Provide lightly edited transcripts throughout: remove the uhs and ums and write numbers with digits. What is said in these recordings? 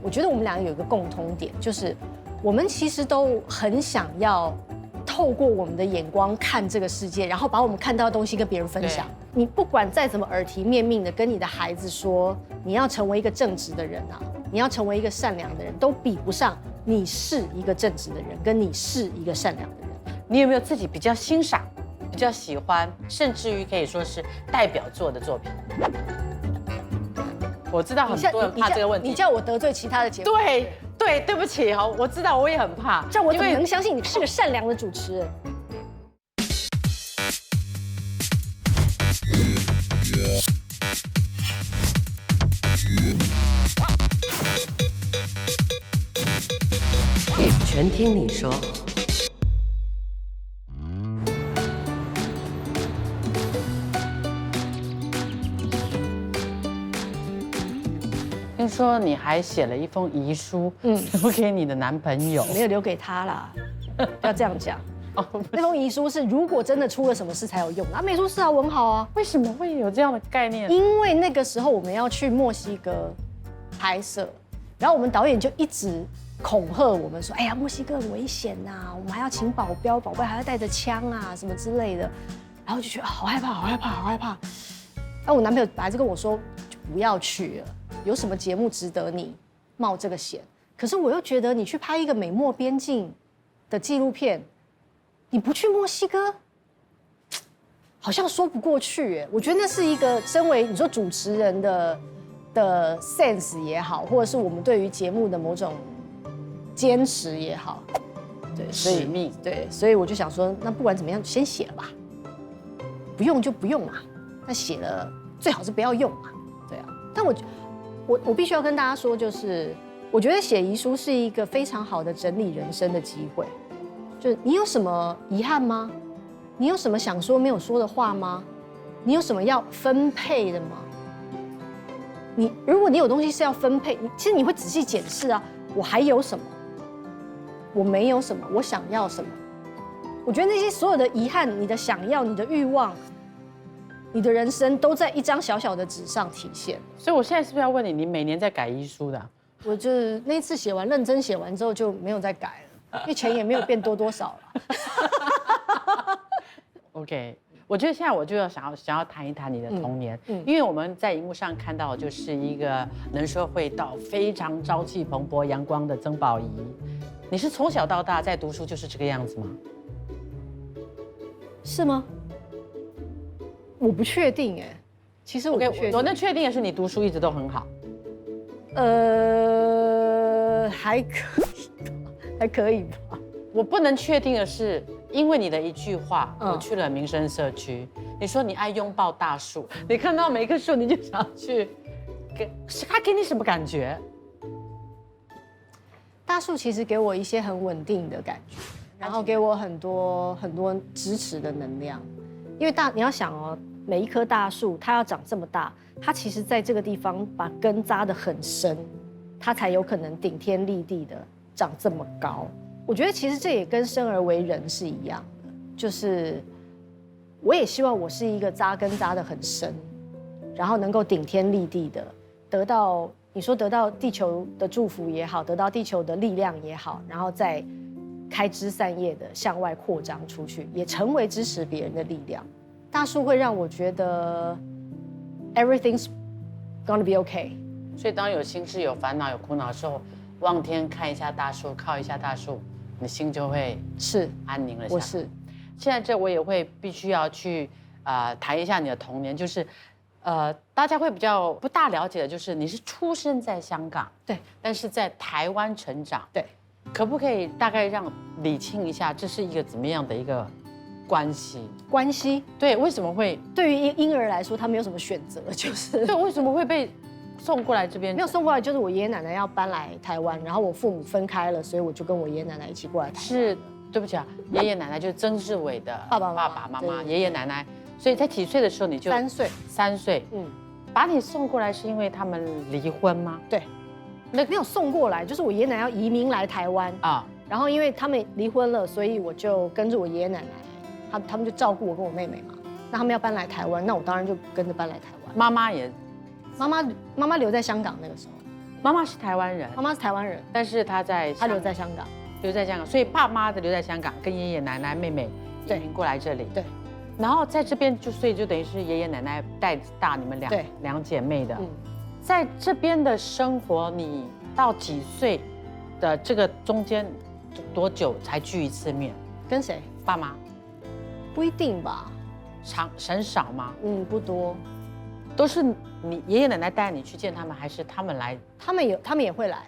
我觉得我们两个有一个共通点，就是我们其实都很想要透过我们的眼光看这个世界，然后把我们看到的东西跟别人分享。你不管再怎么耳提面命的跟你的孩子说，你要成为一个正直的人啊，你要成为一个善良的人，都比不上你是一个正直的人，跟你是一个善良的人。你有没有自己比较欣赏、比较喜欢，甚至于可以说是代表作的作品？我知道很多人怕这个问题。你叫我得罪其他的节目？对不起哈，我知道我也很怕。这样我怎么能相信你是个善良的主持人？全听你说。听说你还写了一封遗书，留给你的男朋友。没有留给他啦，不要这样讲。那封遗书是如果真的出了什么事才有用啊，没出事啊，我很好啊。为什么会有这样的概念？因为那个时候我们要去墨西哥拍摄，然后我们导演就一直恐吓我们说：“哎呀，墨西哥很危险呐，我们还要请保镖，保镖还要带着枪啊，什么之类的。”然后就觉得好害怕，好害怕，好害怕。那我男朋友本来就跟我说，就不要去了，有什么节目值得你冒这个险？可是我又觉得你去拍一个美墨边境的纪录片，你不去墨西哥，好像说不过去耶。我觉得那是一个身为你说主持人的 sense 也好，或者是我们对于节目的某种坚持也好，对，使命，对，所以我就想说，那不管怎么样，先写了吧，不用就不用嘛。那写了最好是不要用嘛，对啊。但我必须要跟大家说，就是我觉得写遗书是一个非常好的整理人生的机会。就是你有什么遗憾吗？你有什么想说没有说的话吗？你有什么要分配的吗？如果你有东西是要分配，其实你会仔细检视啊，我还有什么？我没有什么？我想要什么？我觉得那些所有的遗憾、你的想要、你的欲望、你的人生，都在一张小小的纸上体现。所以我现在是不是要问你，你每年在改遗书的啊？我就是那一次写完，认真写完之后就没有再改了，因为钱也没有变多少了。OK， 我觉得现在我就想要谈一谈你的童年，因为我们在荧幕上看到就是一个能说会道、非常朝气蓬勃、阳光的曾宝仪。你是从小到大在读书就是这个样子吗？是吗？我不确定哎，其实我不确定。我能确定的是你读书一直都很好。还可以吧。我不能确定的是，因为你的一句话，我去了民生社区。你说你爱拥抱大树，你看到每一棵树你就想去，它给你什么感觉？大树其实给我一些很稳定的感觉，然后给我很多支持的能量。因为你要想哦，每一棵大树它要长这么大，它其实在这个地方把根扎得很深，它才有可能顶天立地的长这么高。我觉得其实这也跟生而为人是一样的，就是我也希望我是一个扎根扎得很深，然后能够顶天立地的得到地球的祝福也好，得到地球的力量也好，然后再开枝散叶的向外扩张出去，也成为支持别人的力量。大树会让我觉得 everything's gonna be okay。所以当有心事、有烦恼、有苦恼的时候，望天看一下大树，靠一下大树，你的心就会安宁了下来。我是。现在我也会必须要去谈一下你的童年，就是大家会比较不大了解的，就是你是出生在香港，对，但是在台湾成长，对，可不可以大概让理清一下，这是一个怎么样的一个关系？关系？对，为什么会？对于婴儿来说，他没有什么选择，就是对，为什么会被送过来这边？没有送过来，就是我爷爷奶奶要搬来台湾，然后我父母分开了，所以我就跟我爷爷奶奶一起过来台湾。是，对不起啊，爷爷奶奶就是曾志伟的爸爸妈妈、爷爷奶奶。所以在几岁的时候你就3岁，把你送过来是因为他们离婚吗？对，没有送过来，就是我爷爷奶奶要移民来台湾啊，然后因为他们离婚了，所以我就跟着我爷爷奶奶，他们就照顾我跟我妹妹嘛。那他们要搬来台湾，那我当然就跟着搬来台湾。妈妈留在香港那个时候，妈妈是台湾人，妈妈是台湾人，但是她留在香港，所以爸妈的留在香港，跟爷爷奶奶、妹妹移民过来这里。对。然后在这边所以就等于是爷爷奶奶带大你们两姐妹的。在这边的生活，你到几岁的这个中间多久才聚一次面？跟谁？爸妈？不一定吧。很少吗？不多。都是你爷爷奶奶带你去见他们，还是他们来？他们也会来。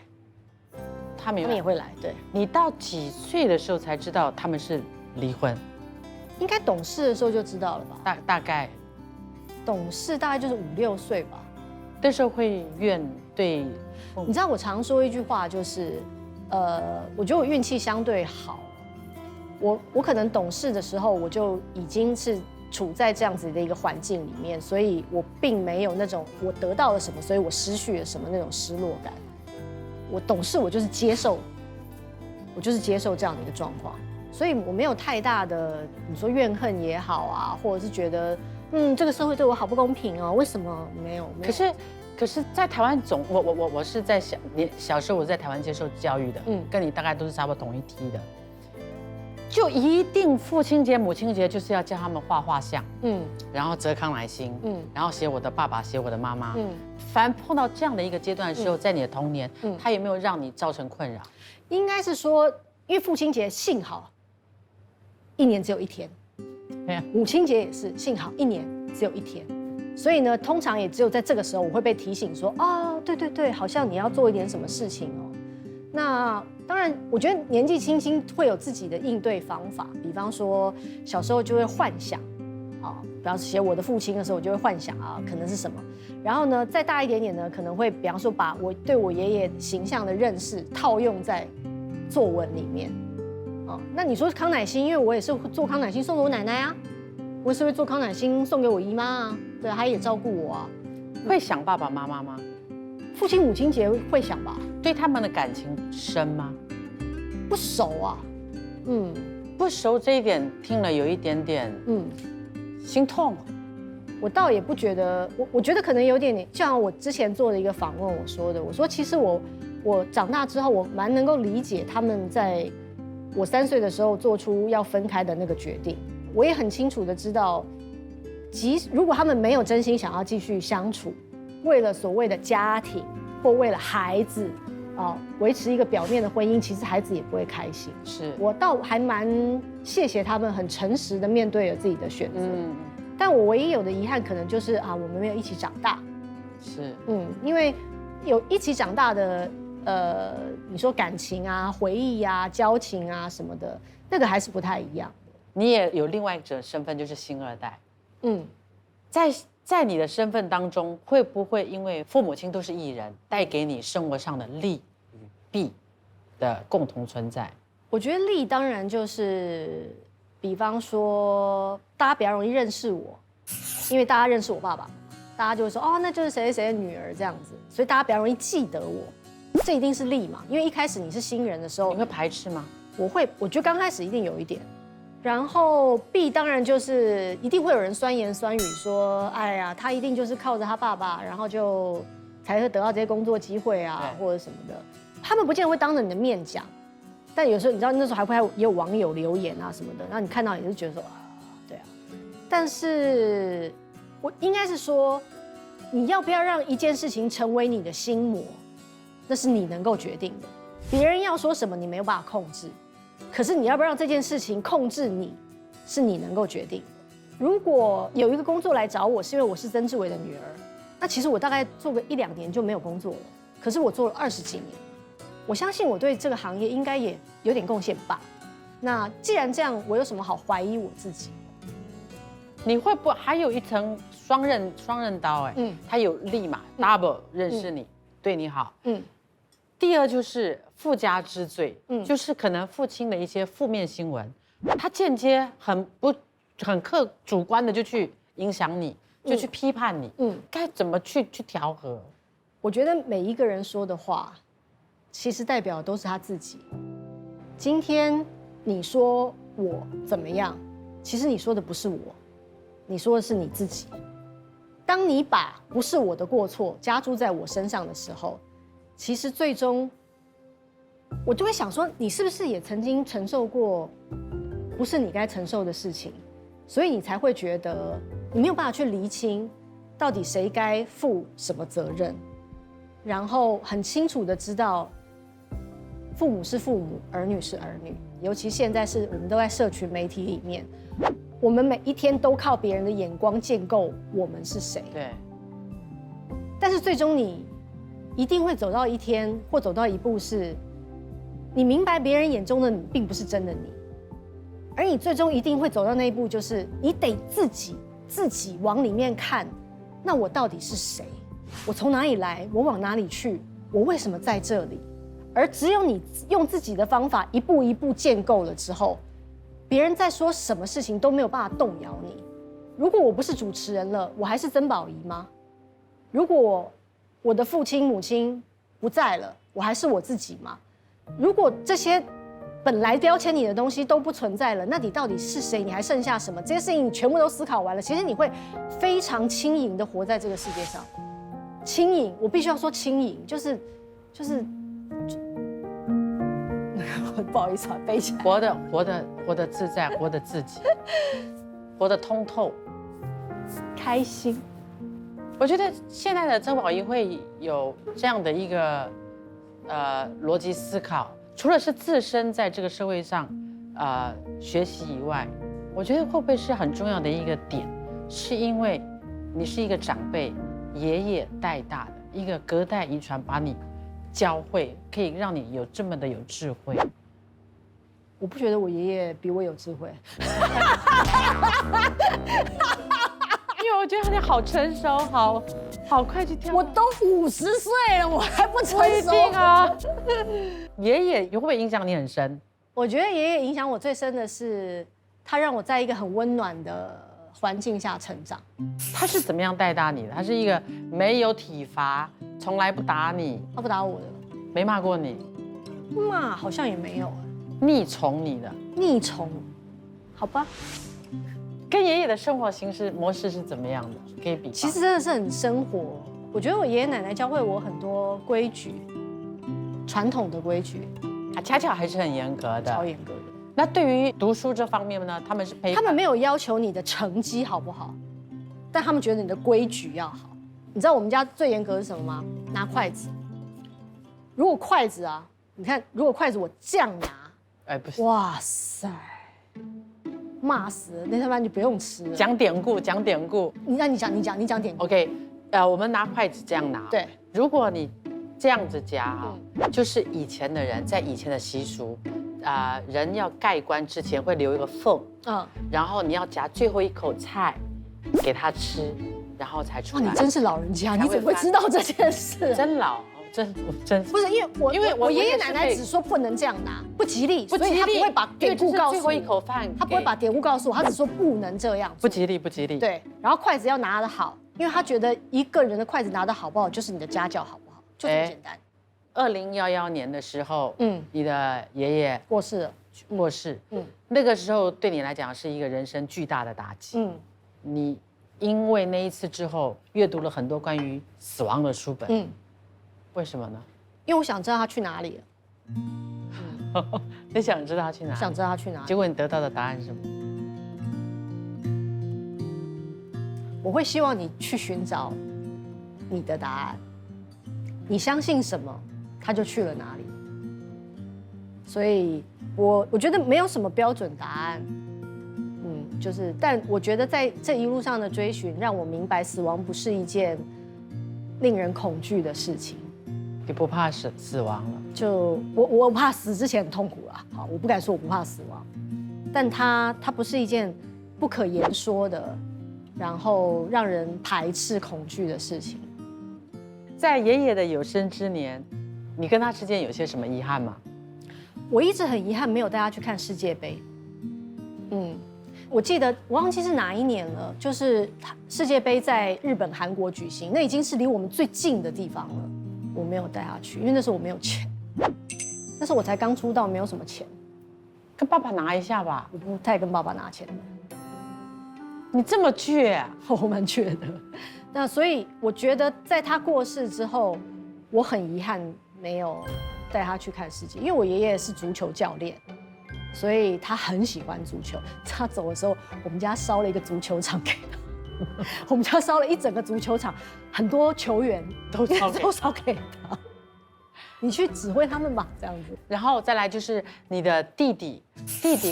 他们也会来。对。你到几岁的时候才知道他们是离婚？应该懂事的时候就知道了吧？大概，懂事大概就是5、6岁吧。那时候会对。你知道我常说一句话，就是，我觉得我运气相对好。我可能懂事的时候，我就已经是处在这样子的一个环境里面，所以我并没有那种我得到了什么，所以我失去了什么那种失落感。我懂事，我就是接受这样的一个状况。所以我没有太大的，你说怨恨也好啊，或者是觉得，这个社会对我好不公平哦，为什么没有？可是，在台湾我是在小时候我在台湾接受教育的，跟你大概都是差不多同一梯的，就一定父亲节、母亲节就是要叫他们画画像，然后折康乃馨，然后写我的爸爸，写我的妈妈，凡碰到这样的一个阶段的时候，在你的童年，他有没有让你造成困扰？应该是说，因为父亲节幸好1年只有1天，母亲节也是幸好1年只有1天，所以呢，通常也只有在这个时候，我会被提醒说，对，好像你要做一点什么事情哦。那当然，我觉得年纪轻轻会有自己的应对方法，比方说小时候就会幻想，比方写我的父亲的时候，我就会幻想可能是什么。然后呢，再大一点点呢，可能会比方说把我对我爷爷形象的认识套用在作文里面。那你说康乃馨，因为我也是做康乃馨送给我奶奶啊，我也是会做康乃馨送给我姨妈啊，对，她也照顾我啊。会想爸爸妈妈吗？父亲母亲节会想吧？对他们的感情深吗？不熟啊，不熟这一点听了有一点点，心痛。我倒也不觉得，我觉得可能有点，就像我之前做的一个访问我说的，我说其实我长大之后，我蛮能够理解他们在我3岁的时候做出要分开的那个决定。我也很清楚的知道，如果他们没有真心想要继续相处，为了所谓的家庭或为了孩子，维持一个表面的婚姻，其实孩子也不会开心。是我倒还蛮谢谢他们很诚实的面对了自己的选择。但我唯一有的遗憾可能就是我们没有一起长大。是因为有一起长大的你说感情啊、回忆啊、交情啊什么的，那个还是不太一样。你也有另外一种身份，就是星二代。在你的身份当中，会不会因为父母亲都是艺人，带给你生活上的利与弊的共同存在？我觉得利当然就是，比方说大家比较容易认识我，因为大家认识我爸爸，大家就会说那就是谁谁谁的女儿这样子，所以大家比较容易记得我，这一定是利嘛。因为一开始你是新人的时候，你会排斥吗？我觉得刚开始一定有一点。然后 B 当然就是一定会有人酸言酸语说，哎呀，他一定就是靠着他爸爸，然后就才会得到这些工作机会啊，或者什么的。他们不见得会当着你的面讲，但有时候你知道那时候也有网友留言啊什么的，然后你看到也是觉得说对啊。但是我应该是说，你要不要让一件事情成为你的心魔，那是你能够决定的。别人要说什么你没有办法控制。可是你要不要让这件事情控制你，是你能够决定的。如果有一个工作来找我，是因为我是曾志伟的女儿，那其实我大概做个1、2年就没有工作了。可是我做了20几年，我相信我对这个行业应该也有点贡献吧。那既然这样，我有什么好怀疑我自己？你会不会还有一层双刃刀？他有利嘛，double 认识你，对你好。第二就是父家之罪，就是可能父亲的一些负面新闻，他间接很主观的就去影响你，就去批判你，该怎么去调和？我觉得每一个人说的话，其实代表的都是他自己。今天你说我怎么样，其实你说的不是我，你说的是你自己。当你把不是我的过错加诸在我身上的时候，其实最终我就会想说，你是不是也曾经承受过不是你该承受的事情，所以你才会觉得你没有办法去厘清到底谁该负什么责任，然后很清楚的知道父母是父母，儿女是儿女，尤其现在是我们都在社群媒体里面，我们每一天都靠别人的眼光建构我们是谁。对。但是最终你一定会走到一天，或走到一步是，你明白别人眼中的你并不是真的你，而你最终一定会走到那一步，就是你得自己往里面看，那我到底是谁？我从哪里来？我往哪里去？我为什么在这里？而只有你用自己的方法一步一步建构了之后，别人在说什么事情都没有办法动摇你。如果我不是主持人了，我还是曾宝仪吗？如果我的父亲母亲不在了，我还是我自己吗？如果这些本来标签你的东西都不存在了，那你到底是谁？你还剩下什么？这些事情你全部都思考完了，其实你会非常轻盈的活在这个世界上。轻盈，我必须要说轻盈，就是不好意思啊，背起来。活得自在，活得自己，活得通透，开心。我觉得现在的曾宝仪会有这样的一个逻辑思考，除了是自身在这个社会上学习以外，我觉得会不会是很重要的一个点，是因为你是一个长辈爷爷带大的一个隔代遗传，把你教会，可以让你有这么的有智慧。我不觉得我爷爷比我有智慧。因为我觉得你好成熟，好快去跳。我都50岁了，我还不成熟。不一定啊。爷爷会不会影响你很深？我觉得爷爷影响我最深的是，他让我在一个很温暖的环境下成长。他是怎么样带大你的？他是一个没有体罚，从来不打你。他不打我的，没骂过你。骂好像也没有。溺宠你的。溺宠，好吧。跟爷爷的生活形式模式是怎么样的？可以比方。其实真的是很生活。我觉得我爷爷奶奶教会我很多规矩，传统的规矩，恰巧还是很严格的，超严格的。那对于读书这方面呢，他们是他们没有要求你的成绩好不好，但他们觉得你的规矩要好。你知道我们家最严格是什么吗？拿筷子。如果筷子啊，你看，如果筷子我这样拿，哎，不是，哇塞，骂死了，那餐饭就不用吃了。讲典故，讲典故。你讲典故。OK， 我们拿筷子这样拿。对，如果你这样子夹啊，就是以前的人在以前的习俗，人要盖棺之前会留一个缝，然后你要夹最后一口菜给他吃，然后才出来。哇，你真是老人家，你怎么会知道这件事？真老。真不是因为我爷爷奶奶只说不能这样拿，不吉利，所以他不会把典故告诉我。最后一口饭，他不会把典故告诉我，他只说不能这样。不吉利，不吉利。对，然后筷子要拿得好，因为他觉得一个人的筷子拿得好不好，就是你的家教好不好，就这么简单。2011年的时候，你的爷爷过世，那个时候对你来讲是一个人生巨大的打击。你因为那一次之后，阅读了很多关于死亡的书本。为什么呢？因为我想知道他去哪里了。你想知道他去哪里？想知道他去哪里。结果你得到的答案是什么？我会希望你去寻找你的答案。你相信什么，他就去了哪里。所以我觉得没有什么标准答案。但我觉得在这一路上的追寻，让我明白死亡不是一件令人恐惧的事情。你不怕死亡了？就我怕死之前很痛苦啦。好，我不敢说我不怕死亡，但它不是一件不可言说的，然后让人排斥恐惧的事情。在爷爷的有生之年，你跟他之间有些什么遗憾吗？我一直很遗憾没有带他去看世界杯。我记得我忘记是哪一年了，就是世界杯在日本、韩国举行，那已经是离我们最近的地方了。我没有带他去，因为那时候我没有钱，那时候我才刚出道，没有什么钱。跟爸爸拿一下吧。我不太跟爸爸拿钱的。你这么倔啊？我蛮倔的。那所以我觉得在他过世之后，我很遗憾没有带他去看世界，因为我爷爷是足球教练，所以他很喜欢足球。他走的时候，我们家烧了一个足球场给他，我们家烧了一整个足球场，很多球员都烧给他。你去指挥他们吧，这样子。然后再来就是你的弟弟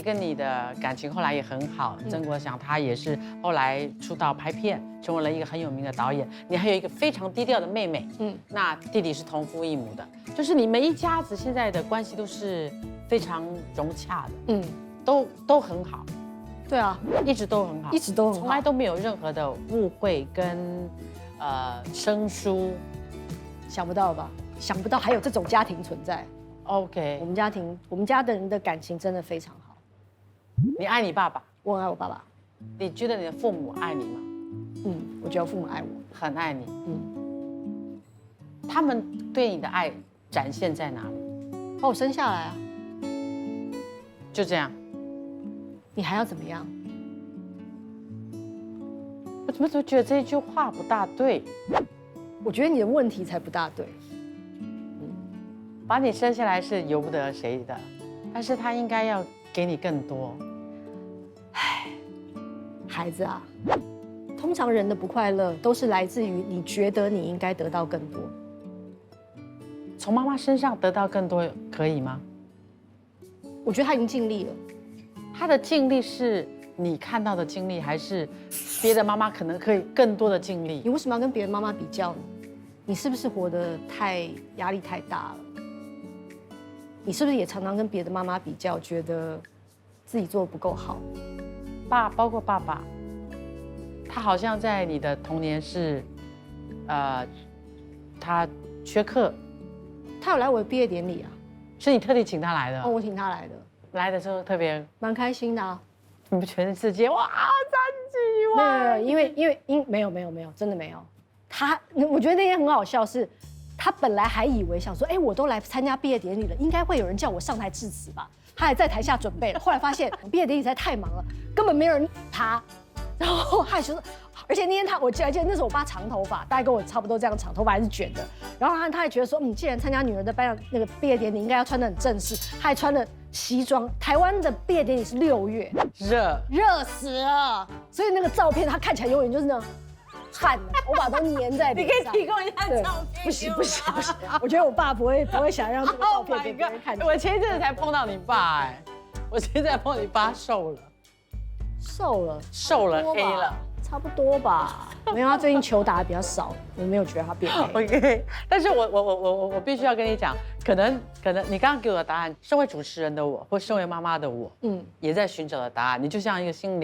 跟你的感情后来也很好。曾国祥他也是后来出道拍片，成为了一个很有名的导演。你还有一个非常低调的妹妹，那弟弟是同父异母的，就是你们一家子现在的关系都是非常融洽的，都很好。对啊，一直都很好，一直都很好，从来都没有任何的误会跟生疏。想不到吧？想不到还有这种家庭存在。OK， 我们家的人的感情真的非常好。你爱你爸爸？我很爱我爸爸。你觉得你的父母爱你吗？我觉得我父母爱我，很爱你。他们对你的爱展现在哪里？把我生下来啊。就这样。你还要怎么样？我怎么觉得这一句话不大对？我觉得你的问题才不大对。把你生下来是由不得谁的，但是他应该要给你更多。唉，孩子啊，通常人的不快乐都是来自于你觉得你应该得到更多。从妈妈身上得到更多可以吗？我觉得他已经尽力了。他的尽力是你看到的尽力，还是别的妈妈可能可以更多的尽力？你为什么要跟别的妈妈比较呢？你是不是活得压力太大了？你是不是也常常跟别的妈妈比较，觉得自己做得不够好？包括爸爸，他好像在你的童年是，他缺课。他有来我的毕业典礼啊？是你特地请他来的？哦，我请他来的。来的时候特别蛮开心的啊。你们全世界哇30几万？没有，真的没有。我觉得那天很好笑是。他本来还以为想说，我都来参加毕业典礼了，应该会有人叫我上台致辞吧？他还在台下准备了，后来发现毕业典礼实在太忙了，根本没有人他。然后他还说，而且那天我记得那时候我爸长头发，大概跟我差不多这样长，头发还是卷的。然后他还觉得说，既然参加女儿的那个毕业典礼，应该要穿得很正式，他还穿了西装。台湾的毕业典礼是6月，热死了，所以那个照片他看起来永远就是那种。汗，头发都粘在脸上。你可以提供一下照片。不行，我觉得我爸不会想让这个照片给别人看。我前一阵子才碰到你爸我现在碰到你爸瘦了，黑了，差不多吧。没有，他最近球打的比较少，我没有觉得他变黑。OK， 但是我必须要跟你讲，可能你刚刚给我的答案，身为主持人的我，或身为妈妈的我，也在寻找的答案。你就像一个心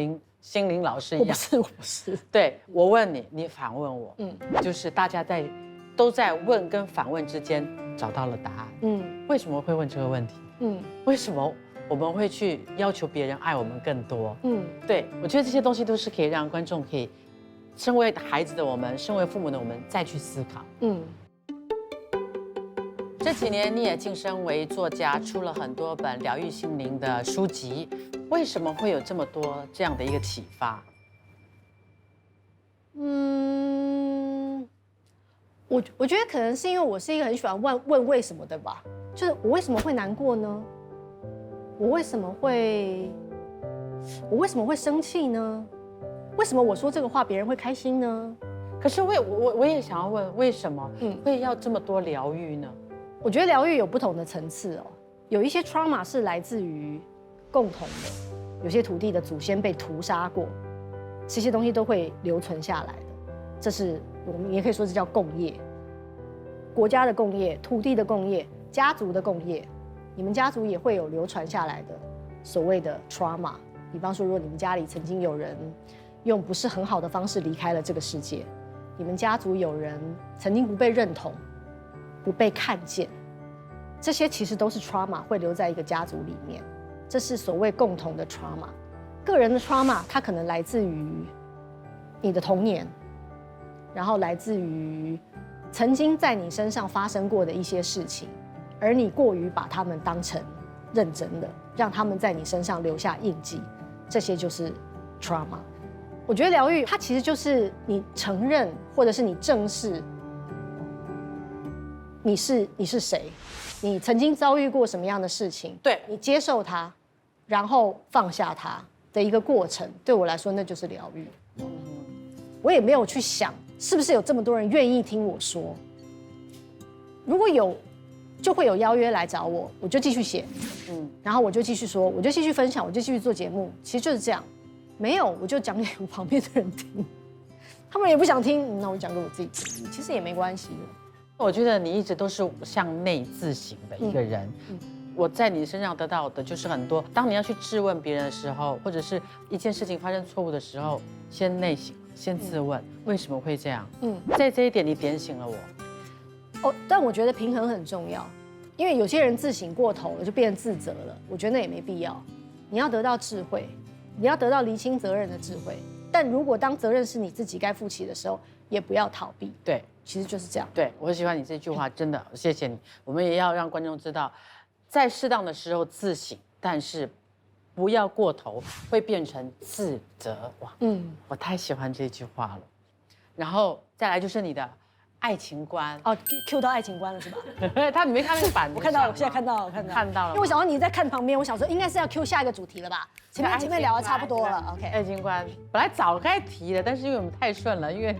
灵老师一样。我不是。对，我问你，你反问我，就是大家都在问跟反问之间找到了答案。为什么会问这个问题？为什么我们会去要求别人爱我们更多？对，我觉得这些东西都是可以让观众可以，身为孩子的我们，身为父母的我们再去思考。这几年你也晋升为作家，出了很多本疗愈心灵的书籍，为什么会有这么多这样的一个启发？我觉得可能是因为我是一个很喜欢问为什么的吧，就是我为什么会难过呢？我为什么会生气呢？为什么我说这个话别人会开心呢？可是我也想要问，为什么会要这么多疗愈呢？我觉得疗愈有不同的层次哦，有一些 trauma 是来自于共同的，有些土地的祖先被屠杀过，这些东西都会留存下来的。这是我们也可以说这叫共业，国家的共业、土地的共业、家族的共业。你们家族也会有流传下来的所谓的 trauma， 比方说，如果你们家里曾经有人用不是很好的方式离开了这个世界，你们家族有人曾经不被认同、不被看见，这些其实都是 trauma 会留在一个家族里面，这是所谓共同的 trauma。个人的 trauma 它可能来自于你的童年，然后来自于曾经在你身上发生过的一些事情，而你过于把他们当成认真的，让他们在你身上留下印记，这些就是 trauma。我觉得疗愈它其实就是你承认，或者是你正视你是谁，你曾经遭遇过什么样的事情，对你接受它，然后放下它的一个过程，对我来说那就是疗愈。我也没有去想是不是有这么多人愿意听我说，如果有，就会有邀约来找我，我就继续写，然后我就继续说，我就继续分享，我就继续做节目，其实就是这样。没有，我就讲给我旁边的人听，他们也不想听，那我讲给我自己听，其实也没关系的。我觉得你一直都是向内自省的一个人。我在你身上得到的就是很多，当你要去质问别人的时候，或者是一件事情发生错误的时候，先内省，先自问为什么会这样。在这一点你点醒了我。哦，但我觉得平衡很重要，因为有些人自省过头了，就变成自责了，我觉得那也没必要。你要得到智慧，你要得到厘清责任的智慧。但如果当责任是你自己该负起的时候，也不要逃避。对，其实就是这样。对，我喜欢你这句话，真的谢谢你。我们也要让观众知道，在适当的时候自省，但是不要过头，会变成自责。哇，我太喜欢这句话了。然后再来就是你的爱情观。哦 ，Q 到爱情观了是吧？你没看那个版？我看到了，我现在看到了，看到了。因为我想到你在看旁边，我想说应该是要 Q 下一个主题了吧？前面聊的差不多了 ，OK。爱情观本来早该提的，但是因为我们太顺了，因为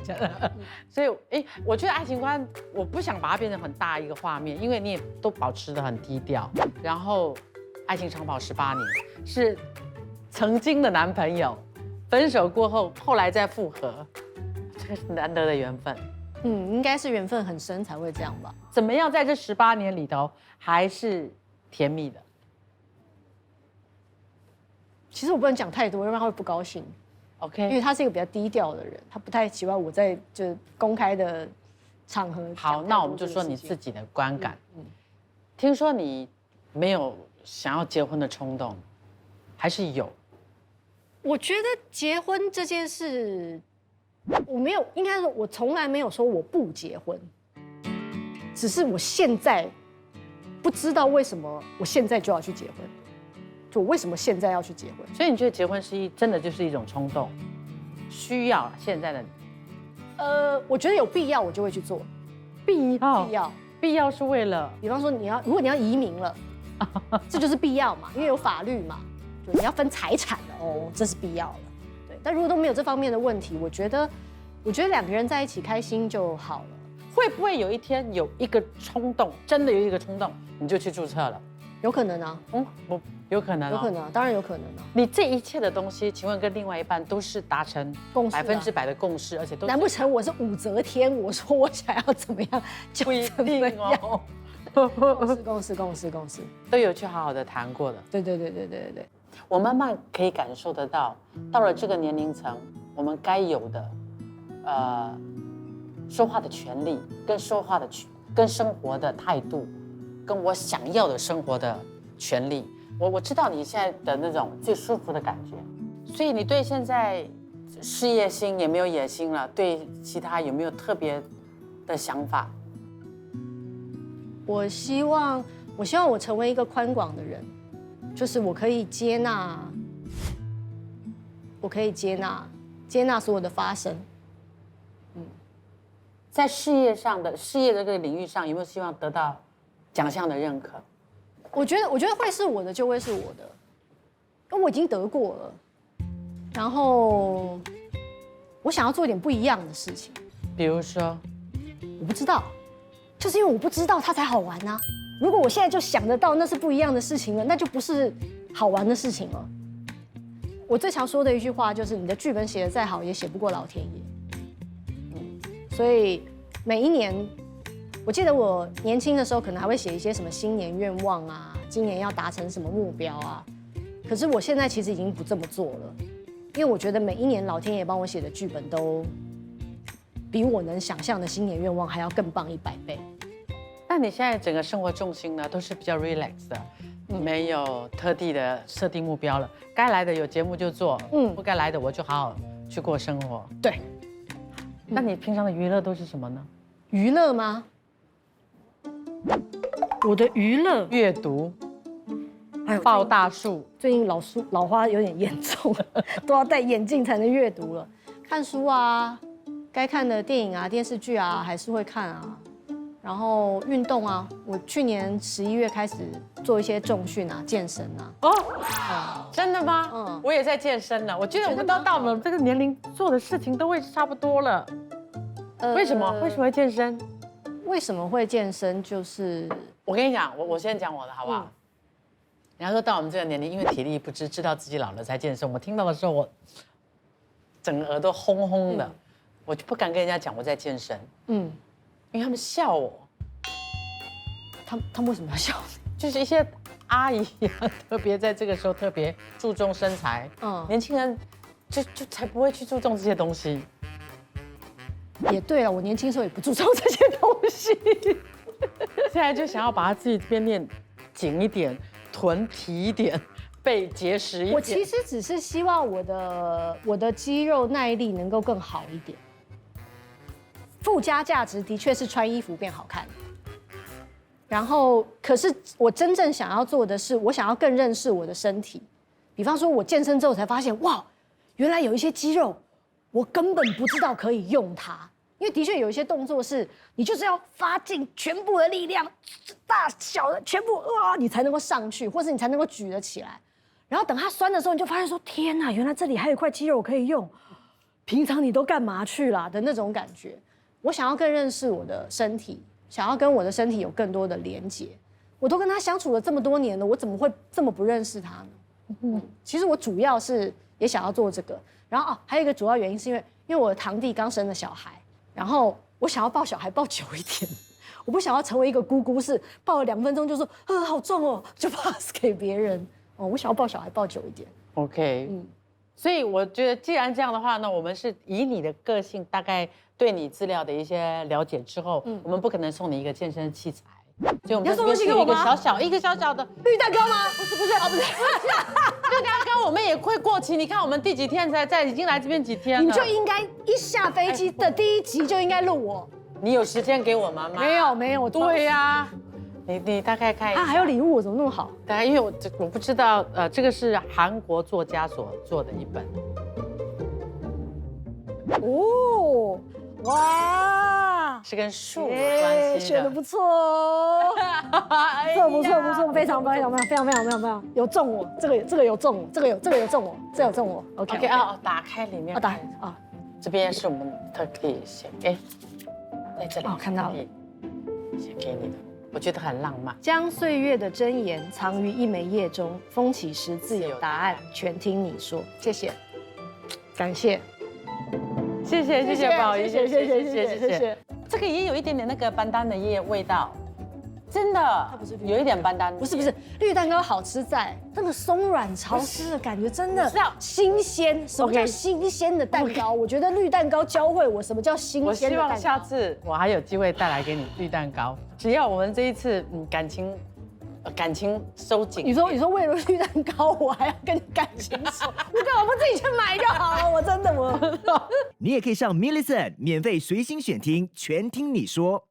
所以我觉得爱情观我不想把它变成很大一个画面，因为你也都保持得很低调。然后爱情长跑18年，是曾经的男朋友，分手过后后来再复合，这个是难得的缘分。应该是缘分很深才会这样吧？怎么样在这18年里头还是甜蜜的？其实我不能讲太多，要不然他会不高兴。OK， 因为他是一个比较低调的人，他不太喜欢我在就公开的场合。好，那我们就说你自己的观感。听说你没有想要结婚的冲动，还是有？我觉得结婚这件事，我没有，应该说我从来没有说我不结婚，只是我现在不知道为什么我现在就要去结婚。就我为什么现在要去结婚？所以你觉得结婚是真的就是一种冲动，需要现在的你？我觉得有必要，我就会去做。必要是为了，比方说如果你要移民了，这就是必要嘛，因为有法律嘛，就你要分财产了哦，这是必要了。对，但如果都没有这方面的问题，我觉得两个人在一起开心就好了。会不会有一天有一个冲动，真的有一个冲动，你就去注册了？有可能啊，有可能，有可能啊，当然有可能啊。你这一切的东西，请问跟另外一半都是达成100%的共识，而且都是难不成我是武则天？我说我想要怎么样就怎么样哦。共识，都有去好好的谈过的。对。我慢慢可以感受得到，到了这个年龄层，我们该有的，说话的权利，跟生活的态度，跟我想要的生活的权利。我知道你现在的那种最舒服的感觉，所以你对现在事业心也没有野心了，对其他有没有特别的想法？我希望我成为一个宽广的人，就是我可以接纳所有的发生。在事业的这个领域上，有没有希望得到奖项的认可？我觉得会是我的就会是我的，因为我已经得过了。然后我想要做一点不一样的事情，比如说，我不知道，就是因为我不知道它才好玩啊。如果我现在就想得到那是不一样的事情了，那就不是好玩的事情了。我最常说的一句话就是：你的剧本写得再好，也写不过老天爷。所以每一年。我记得我年轻的时候，可能还会写一些什么新年愿望啊，今年要达成什么目标啊。可是我现在其实已经不这么做了，因为我觉得每一年老天爷帮我写的剧本都比我能想象的新年愿望还要更棒100倍。那你现在整个生活重心呢，都是比较 relax 的，没有特地的设定目标了，该来的有节目就做，不该来的我就好好去过生活。对。那你平常的娱乐都是什么呢？娱乐吗？我的娱乐阅读，抱大树。最近老花有点严重，都要戴眼镜才能阅读了。看书啊，该看的电影啊、电视剧啊，还是会看啊。然后运动啊，我去年11月开始做一些重训啊，健身啊。哦，真的吗？我也在健身了。我觉得我们到了这个年龄，做的事情都会差不多了。为什么会健身？为什么会健身？就是我跟你讲，我先讲我的好不好？人家说到我们这个年龄，因为体力不支，知道自己老了才健身。我听到的时候，我整个耳朵轰轰的，我就不敢跟人家讲我在健身。因为他们笑我。他们为什么要笑你？就是一些阿姨啊，特别在这个时候特别注重身材。年轻人就才不会去注重这些东西。也对了，我年轻时候也不注重这些东西。现在就想要把他自己这边练紧一点，臀提一点，背结实一点。我其实只是希望我的肌肉耐力能够更好一点。附加价值的确是穿衣服变好看，然后可是我真正想要做的是，我想要更认识我的身体。比方说，我健身之后才发现，哇，原来有一些肌肉我根本不知道可以用它。因为的确有一些动作是你就是要发尽全部的力量，大小的全部你才能够上去，或是你才能够举得起来。然后等它酸的时候，你就发现说，天哪，原来这里还有一块肌肉可以用。平常你都干嘛去啦的那种感觉。我想要更认识我的身体，想要跟我的身体有更多的连结。我都跟他相处了这么多年了，我怎么会这么不认识他呢？其实我主要是也想要做这个，然后还有一个主要原因是因为我的堂弟刚生了小孩，然后我想要抱小孩抱久一点，我不想要成为一个姑姑，是抱了2分钟就说好重哦，就 pass 给别人。我想要抱小孩抱久一点。OK，所以我觉得既然这样的话呢，我们是以你的个性大概对你资料的一些了解之后，我们不可能送你一个健身器材，所以我们这边是一个小小的绿蛋糕吗？不是，绿蛋糕我们也会过期。你看我们第几天已经来这边几天了？你就应该一下飞机的第1集就应该录我。你有时间给我妈妈？没有，对呀。你大概看一下，还有礼物，怎么那么好？大概因为我不知道，这个是韩国作家所做的一本。哇，是跟树有关系的，选的不错哦，不错，非常有中我，这个有中我，这个有中我，这有中我。OK 打开里面，这边是我们特地写，在这里看到了，写给你的。我觉得很浪漫。将岁月的箴言藏于一枚叶中，风起时自有答案，全听你说。谢谢，感谢，谢谢宝仪，谢谢。这个也有一点点那个班丹的叶味道，真的，它不是有一点班丹。不是，绿蛋糕好吃在那个松软潮湿的感觉，真的新鲜。什么叫新鲜的蛋糕？我觉得绿蛋糕教会我什么叫新鲜的蛋糕。我希望下次我还有机会带来给你绿蛋糕。只要我们这一次感情收紧。你说为了绿蛋糕，我还要跟你感情收？你干嘛不自己去买就好了？我真的。你也可以上 Millicent 免费随心选听，全听你说。